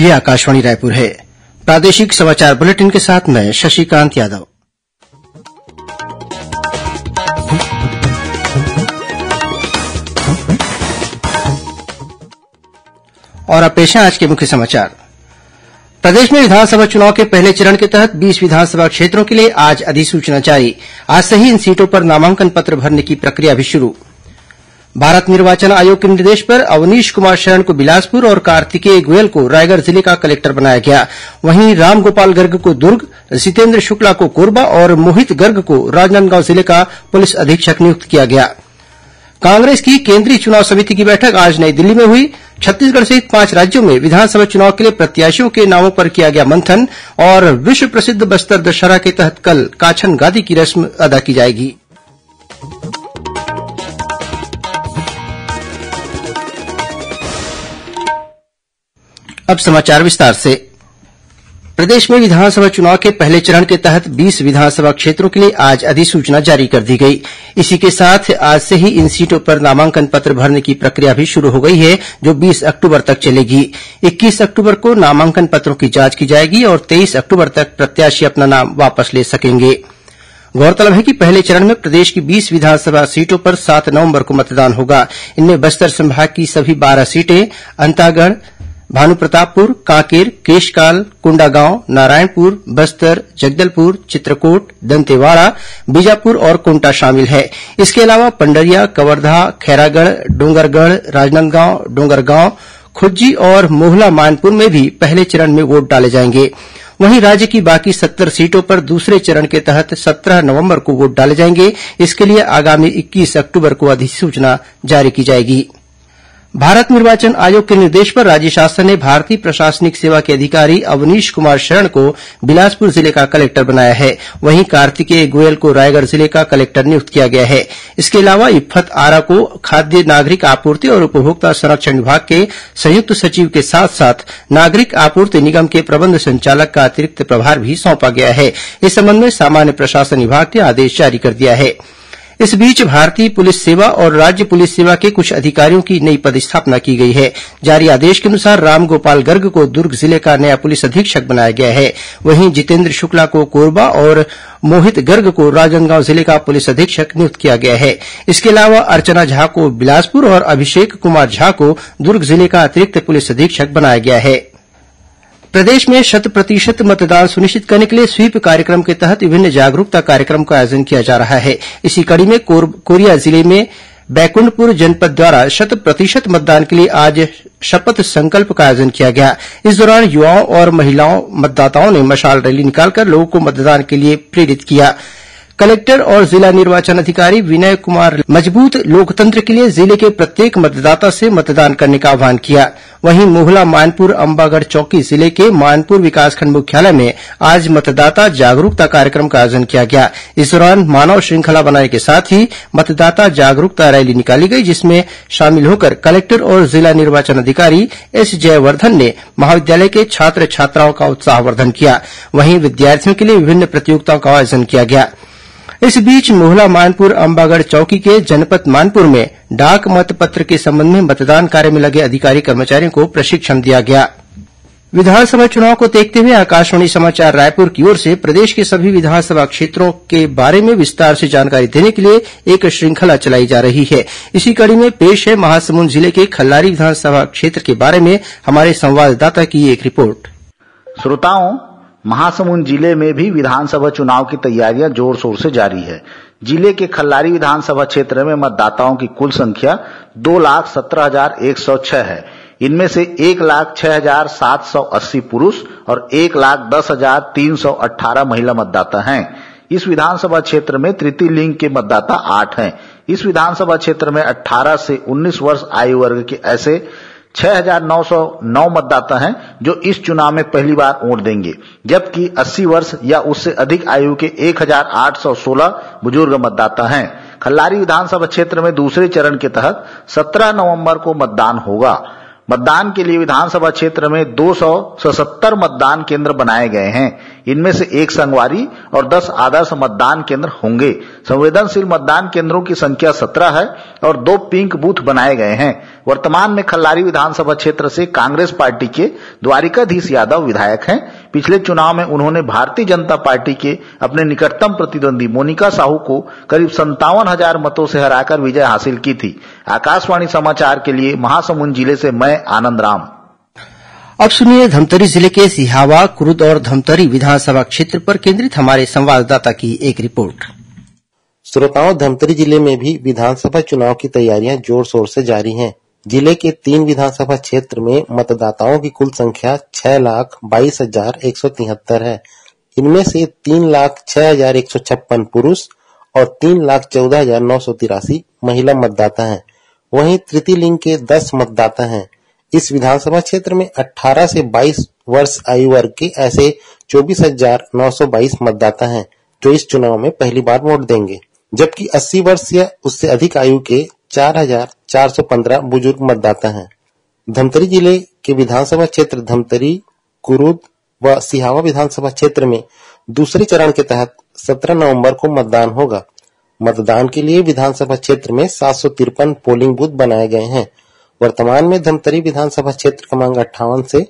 ये आकाशवाणी रायपुर है। प्रादेशिक समाचार बुलेटिन के साथ मैं शशिकांत यादव। और अब पेश है आज के मुख्य समाचार। प्रदेश में विधानसभा चुनाव के पहले चरण के तहत 20 विधानसभा क्षेत्रों के लिए आज अधिसूचना जारी। आज से ही इन सीटों पर नामांकन पत्र भरने की प्रक्रिया भी शुरू। भारत निर्वाचन आयोग के निर्देश पर अवनीश कुमार शरण को बिलासपुर और कार्तिकेय गोयल को रायगढ़ जिले का कलेक्टर बनाया गया। वहीं रामगोपाल गर्ग को दुर्ग, जितेन्द्र शुक्ला को कोरबा और मोहित गर्ग को राजनांदगांव जिले का पुलिस अधीक्षक नियुक्त किया गया। कांग्रेस की केंद्रीय चुनाव समिति की बैठक आज नई दिल्ली में हुई। छत्तीसगढ़ सहित 5 राज्यों में विधानसभा चुनाव के लिए प्रत्याशियों के नामों पर किया गया मंथन और विश्व प्रसिद्ध बस्तर दशहरा के तहत कल काछन गादी की रस्म अदा की जाएगी। अब समाचार विस्तार से। प्रदेश में विधानसभा चुनाव के पहले चरण के तहत 20 विधानसभा क्षेत्रों के लिए आज अधिसूचना जारी कर दी गई। इसी के साथ आज से ही इन सीटों पर नामांकन पत्र भरने की प्रक्रिया भी शुरू हो गई है, जो 20 अक्टूबर तक चलेगी। 21 अक्टूबर को नामांकन पत्रों की जांच की जाएगी और 23 अक्टूबर तक प्रत्याशी अपना नाम वापस ले सकेंगे। गौरतलब है कि पहले चरण में प्रदेश की 20 विधानसभा सीटों पर 7 नवंबर को मतदान होगा। इनमें बस्तर संभाग की सभी 12 सीटें, अंतागढ़, भानुप्रतापपुर, कांकेर, केशकाल, कोंडागांव, नारायणपुर, बस्तर, जगदलपुर, चित्रकोट, दंतेवाड़ा, बीजापुर और कोंटा शामिल है। इसके अलावा पंडरिया, कवर्धा, खैरागढ़, डोंगरगढ़, राजनांदगांव, डोंगरगांव, खुज्जी और मोहला मानपुर में भी पहले चरण में वोट डाले जाएंगे। वहीं राज्य की बाकी 70 सीटों पर दूसरे चरण के तहत 17 नवंबर को वोट डाले जाएंगे। इसके लिए आगामी 21 अक्टूबर को अधिसूचना जारी की जाएगी। भारत निर्वाचन आयोग के निर्देश पर राज्य शासन ने भारतीय प्रशासनिक सेवा के अधिकारी अवनीश कुमार शरण को बिलासपुर जिले का कलेक्टर बनाया है। वहीं कार्तिकेय गोयल को रायगढ़ जिले का कलेक्टर नियुक्त किया गया है। इसके अलावा इफ्फत आरा को खाद्य नागरिक आपूर्ति और उपभोक्ता संरक्षण विभाग के संयुक्त सचिव के साथ साथ नागरिक आपूर्ति निगम के प्रबंध संचालक का अतिरिक्त प्रभार भी सौंपा गया है। इस संबंध में सामान्य प्रशासन विभाग ने आदेश जारी कर दिया है। इस बीच भारतीय पुलिस सेवा और राज्य पुलिस सेवा के कुछ अधिकारियों की नई पदस्थापना की गई है। जारी आदेश के अनुसार रामगोपाल गर्ग को दुर्ग जिले का नया पुलिस अधीक्षक बनाया गया है। वहीं जितेन्द्र शुक्ला को कोरबा और मोहित गर्ग को राजनांदगांव जिले का पुलिस अधीक्षक नियुक्त किया गया है। इसके अलावा अर्चना झा को बिलासपुर और अभिषेक कुमार झा को दुर्ग जिले का अतिरिक्त पुलिस अधीक्षक बनाया गया है। प्रदेश में 100% मतदान सुनिश्चित करने के लिए स्वीप कार्यक्रम के तहत विभिन्न जागरूकता कार्यक्रम का आयोजन किया जा रहा है। इसी कड़ी में कोरिया जिले में बैकुंठपुर जनपद द्वारा 100% मतदान के लिए आज शपथ संकल्प का आयोजन किया गया। इस दौरान युवाओं और महिलाओं मतदाताओं ने मशाल रैली निकालकर लोगों को मतदान के लिए प्रेरित किया। कलेक्टर और जिला निर्वाचन अधिकारी विनय कुमार मजबूत लोकतंत्र के लिए जिले के प्रत्येक मतदाता से मतदान करने का आह्वान किया। वहीं मोहला मानपुर अंबागढ़ चौकी जिले के मानपुर विकासखंड मुख्यालय में आज मतदाता जागरूकता कार्यक्रम का आयोजन किया गया। इस दौरान मानव श्रृंखला बनाने के साथ ही मतदाता जागरूकता रैली निकाली गई, जिसमें शामिल होकर कलेक्टर और जिला निर्वाचन अधिकारी एस जयवर्धन ने महाविद्यालय के छात्र छात्राओं का उत्साहवर्धन किया। वहीं विद्यार्थियों के लिए विभिन्न प्रतियोगिताओं का आयोजन किया गया। इस बीच मोहला मानपुर अंबागढ़ चौकी के जनपद मानपुर में डाक मतपत्र के संबंध में मतदान कार्य में लगे अधिकारी कर्मचारियों को प्रशिक्षण दिया गया। विधानसभा चुनाव को देखते हुए आकाशवाणी समाचार रायपुर की ओर से प्रदेश के सभी विधानसभा क्षेत्रों के बारे में विस्तार से जानकारी देने के लिए एक श्रृंखला चलाई जा रही है। इसी कड़ी में पेश है महासमुंद जिले के खल्लारी विधानसभा क्षेत्र के बारे में हमारे संवाददाता की एक रिपोर्ट। श्रोताओं, महासमुंद जिले में भी विधानसभा चुनाव की तैयारियां जोर शोर से जारी है। जिले के खल्लारी विधानसभा क्षेत्र में मतदाताओं की कुल संख्या 2,17,106 है। इनमें से 1,06,780 पुरुष और 1,10,318 महिला मतदाता हैं। इस विधानसभा क्षेत्र में तृतीय लिंग के मतदाता 8 हैं। इस विधानसभा क्षेत्र में 18 से 19 वर्ष आयु वर्ग के ऐसे 6,909 मतदाता हैं जो इस चुनाव में पहली बार वोट देंगे, जबकि 80 वर्ष या उससे अधिक आयु के 1,816 बुजुर्ग मतदाता हैं। खल्लारी विधानसभा क्षेत्र में दूसरे चरण के तहत 17 नवंबर को मतदान होगा। मतदान के लिए विधानसभा क्षेत्र में 277 मतदान केंद्र बनाए गए हैं। इनमें से 1 संगवारी और 10 आदर्श मतदान केंद्र होंगे। संवेदनशील मतदान केंद्रों की संख्या 17 है और 2 पिंक बूथ बनाए गए हैं। वर्तमान में खल्लारी विधानसभा क्षेत्र से कांग्रेस पार्टी के द्वारिकाधीश यादव विधायक हैं। पिछले चुनाव में उन्होंने भारतीय जनता पार्टी के अपने निकटतम प्रतिद्वंदी मोनिका साहू को करीब 57,000 मतों से हराकर विजय हासिल की थी। आकाशवाणी समाचार के लिए महासमुंद जिले से मैं आनंद राम। अब सुनिए धमतरी जिले के सिहावा, कुरुद और धमतरी विधानसभा क्षेत्र पर केंद्रित हमारे संवाददाता की एक रिपोर्ट। श्रोताओं, धमतरी जिले में भी विधानसभा चुनाव की तैयारियां जोर शोर से जारी हैं। जिले के 3 विधानसभा क्षेत्र में मतदाताओं की कुल संख्या 6,22,173 है। इनमें से 3,06,156 पुरुष और 3,14,983 महिला मतदाता हैं। वहीं तृतीय लिंग के 10 मतदाता हैं। इस विधानसभा क्षेत्र में 18 से 22 वर्ष आयु वर्ग के ऐसे 24,922 मतदाता हैं जो इस चुनाव में पहली बार वोट देंगे, जबकि 80 वर्ष या उससे अधिक आयु के 4,415 बुजुर्ग मतदाता हैं। धमतरी जिले के विधानसभा क्षेत्र धमतरी, कुरुद व सिहावा विधानसभा क्षेत्र में दूसरे चरण के तहत 17 नवंबर को मतदान होगा। मतदान के लिए विधानसभा क्षेत्र में 753 पोलिंग बूथ बनाए गए हैं। वर्तमान में धमतरी विधानसभा क्षेत्र क्रमांक 58 से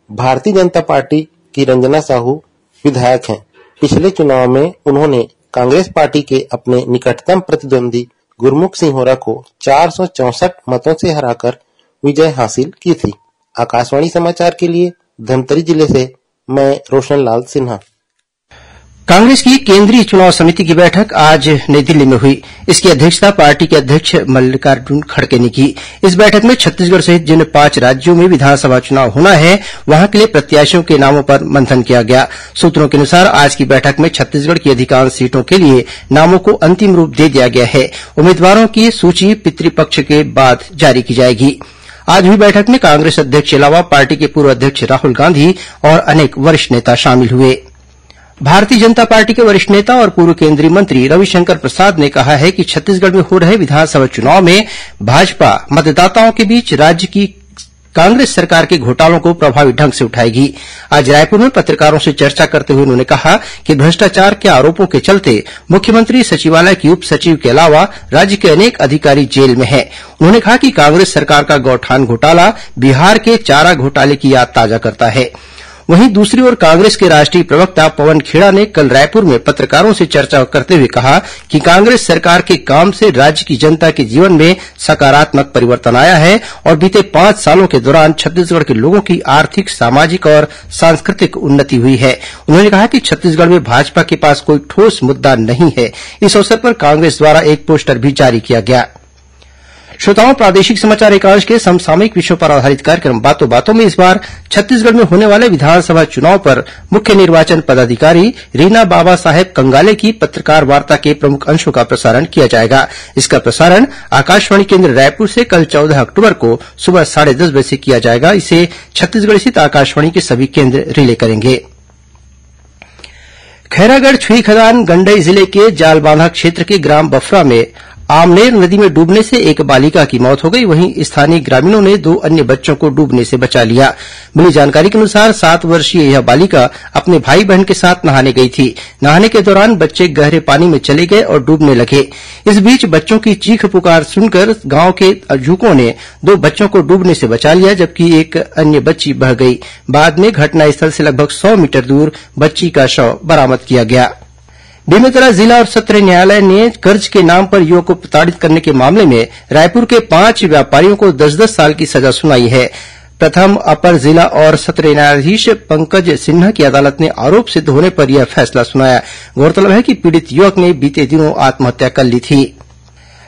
भारतीय जनता पार्टी की रंजना साहू विधायक हैं। पिछले चुनाव में उन्होंने कांग्रेस पार्टी के अपने निकटतम प्रतिद्वंदी गुरमुख सिंह होरा को 464 मतों से हराकर विजय हासिल की थी। आकाशवाणी समाचार के लिए धमतरी जिले से मैं रोशन लाल सिन्हा। कांग्रेस की केंद्रीय चुनाव समिति की बैठक आज नई दिल्ली में हुई। इसकी अध्यक्षता पार्टी के अध्यक्ष मल्लिकार्जुन खड़गे ने की। इस बैठक में छत्तीसगढ़ सहित जिन 5 राज्यों में विधानसभा चुनाव होना है, वहां के लिए प्रत्याशियों के नामों पर मंथन किया गया। सूत्रों के अनुसार आज की बैठक में छत्तीसगढ़ की अधिकांश सीटों के लिए नामों को अंतिम रूप दे दिया गया है। उम्मीदवारों की सूची पितृपक्ष के बाद जारी की जाएगी। आज हुई बैठक में कांग्रेस अध्यक्ष के अलावा पार्टी के पूर्व अध्यक्ष राहुल गांधी और अनेक वरिष्ठ नेता शामिल हुए। भारतीय जनता पार्टी के वरिष्ठ नेता और पूर्व केंद्रीय मंत्री रविशंकर प्रसाद ने कहा है कि छत्तीसगढ़ में हो रहे विधानसभा चुनाव में भाजपा मतदाताओं के बीच राज्य की कांग्रेस सरकार के घोटालों को प्रभावी ढंग से उठाएगी। आज रायपुर में पत्रकारों से चर्चा करते हुए उन्होंने कहा कि भ्रष्टाचार के आरोपों के चलते मुख्यमंत्री सचिवालय की उप सचिव के अलावा राज्य के अनेक अधिकारी जेल में हैं। उन्होंने कहा कि कांग्रेस सरकार का गौठान घोटाला बिहार के चारा घोटाले की याद ताजा करता है। वहीं दूसरी ओर कांग्रेस के राष्ट्रीय प्रवक्ता पवन खेड़ा ने कल रायपुर में पत्रकारों से चर्चा करते हुए कहा कि कांग्रेस सरकार के काम से राज्य की जनता के जीवन में सकारात्मक परिवर्तन आया है और बीते 5 सालों के दौरान छत्तीसगढ़ के लोगों की आर्थिक, सामाजिक और सांस्कृतिक उन्नति हुई है। उन्होंने कहा कि छत्तीसगढ़ में भाजपा के पास कोई ठोस मुद्दा नहीं है। इस अवसर पर कांग्रेस द्वारा एक पोस्टर भी जारी किया गया। श्रोताओं, प्रादेशिक समाचार एकांश के समसामयिक विषयों पर आधारित कार्यक्रम बातों बातों में इस बार छत्तीसगढ़ में होने वाले विधानसभा चुनाव पर मुख्य निर्वाचन पदाधिकारी रीना बाबा साहेब कंगाले की पत्रकार वार्ता के प्रमुख अंशों का प्रसारण किया जाएगा। इसका प्रसारण आकाशवाणी केन्द्र रायपुर से कल 14 अक्टूबर को सुबह 10:30 बजे से किया जाएगा। इसे छत्तीसगढ़ स्थित आकाशवाणी के सभी केन्द्र रिले करेंगे। खैरागढ़ छुई खदान गंडई जिले के जालबांधा क्षेत्र के ग्राम बफरा में आमनेर नदी में डूबने से एक बालिका की मौत हो गई। वहीं स्थानीय ग्रामीणों ने 2 अन्य बच्चों को डूबने से बचा लिया। मिली जानकारी के अनुसार 7 वर्षीय यह बालिका अपने भाई बहन के साथ नहाने गई थी। नहाने के दौरान बच्चे गहरे पानी में चले गए और डूबने लगे। इस बीच बच्चों की चीख पुकार सुनकर गांव के युवकों ने 2 बच्चों को डूबने से बचा लिया, जबकि एक अन्य बच्ची बह गई। बाद में घटनास्थल से लगभग 100 मीटर दूर बच्ची का शव बरामद किया गया। बेमेतरा जिला और सत्र न्यायालय ने कर्ज के नाम पर युवक को प्रताड़ित करने के मामले में रायपुर के 5 व्यापारियों को 10-10 साल की सजा सुनाई है। प्रथम अपर जिला और सत्र न्यायाधीश पंकज सिन्हा की अदालत ने आरोप सिद्ध होने पर यह फैसला सुनाया। गौरतलब है कि पीड़ित युवक ने बीते दिनों आत्महत्या कर ली थी।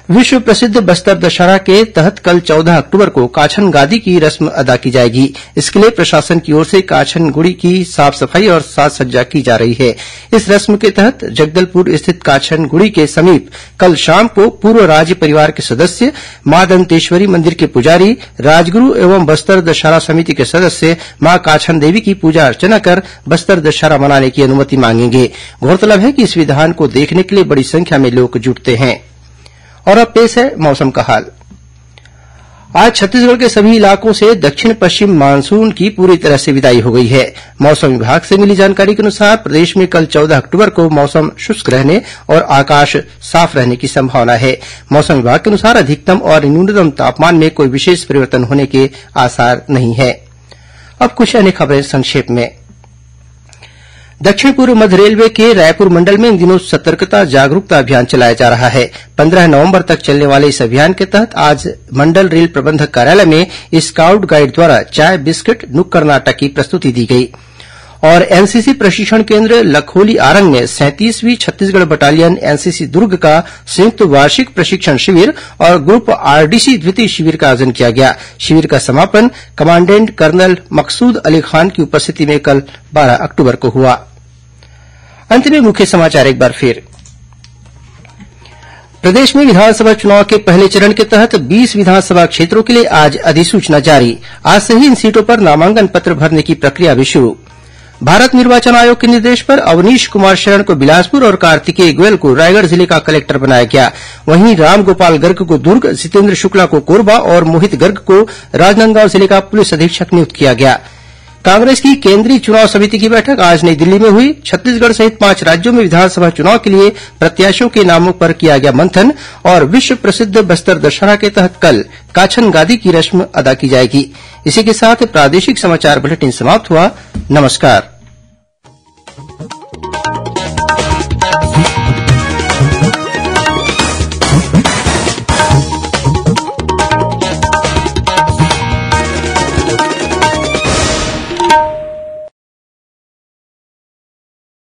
विश्व प्रसिद्ध बस्तर दशहरा के तहत कल 14 अक्टूबर को काछन गादी की रस्म अदा की जाएगी। इसके लिए प्रशासन की ओर से काछन गुड़ी की साफ सफाई और साज सज्जा की जा रही है। इस रस्म के तहत जगदलपुर स्थित काछन गुड़ी के समीप कल शाम को पूर्व राज परिवार के सदस्य, मां दंतेश्वरी मंदिर के पुजारी, राजगुरू एवं बस्तर दशहरा समिति के सदस्य मां काछन देवी की पूजा अर्चना कर बस्तर दशहरा मनाने की अनुमति मांगेंगे। गौरतलब है कि इस विधान को देखने के लिए बड़ी संख्या में लोग जुटते हैं। और अब पेश है मौसम का हाल। आज छत्तीसगढ़ के सभी इलाकों से दक्षिण पश्चिम मानसून की पूरी तरह से विदाई हो गई है। मौसम विभाग से मिली जानकारी के अनुसार प्रदेश में कल 14 अक्टूबर को मौसम शुष्क रहने और आकाश साफ रहने की संभावना है। मौसम विभाग के अनुसार अधिकतम और न्यूनतम तापमान में कोई विशेष परिवर्तन होने के आसार नहीं है। अब कुछ अन्य खबरें संक्षेप में। दक्षिण पूर्व मध्य रेलवे के रायपुर मंडल में इन दिनों सतर्कता जागरूकता अभियान चलाया जा रहा है। 15 नवंबर तक चलने वाले इस अभियान के तहत आज मंडल रेल प्रबंधक कार्यालय में स्काउट गाइड द्वारा चाय बिस्किट नुक्कड़ नाटक की प्रस्तुति दी गई और एनसीसी प्रशिक्षण केन्द्र लखोली आरंग में 37वीं छत्तीसगढ़ बटालियन एनसीसी दुर्ग का संयुक्त वार्षिक प्रशिक्षण शिविर और ग्रुप आरडीसी द्वितीय शिविर का आयोजन किया गया। शिविर का समापन कमांडेंट कर्नल मकसूद अली खान की उपस्थिति में कल 12 अक्टूबर को हुआ। अंत में मुख्य समाचार एक बार फिर। प्रदेश में विधानसभा चुनाव के पहले चरण के तहत 20 विधानसभा क्षेत्रों के लिए आज अधिसूचना जारी। आज से ही इन सीटों पर नामांकन पत्र भरने की प्रक्रिया भी शुरू। भारत निर्वाचन आयोग के निर्देश पर अवनीश कुमार शरण को बिलासपुर और कार्तिकेय गोयल को रायगढ़ जिले का कलेक्टर बनाया गया। वहीं रामगोपाल गर्ग को दुर्ग, जितेंद्र शुक्ला को कोरबा और मोहित गर्ग को राजनांदगांव जिले का पुलिस अधीक्षक नियुक्त किया गया। कांग्रेस की केंद्रीय चुनाव समिति की बैठक आज नई दिल्ली में हुई। छत्तीसगढ़ सहित 5 राज्यों में विधानसभा चुनाव के लिए प्रत्याशियों के नामों पर किया गया मंथन और विश्व प्रसिद्ध बस्तर दशहरा के तहत कल काछन गादी की रस्म अदा की जाएगी। इसी के साथ प्रादेशिक समाचार बुलेटिन समाप्त हुआ। नमस्कार।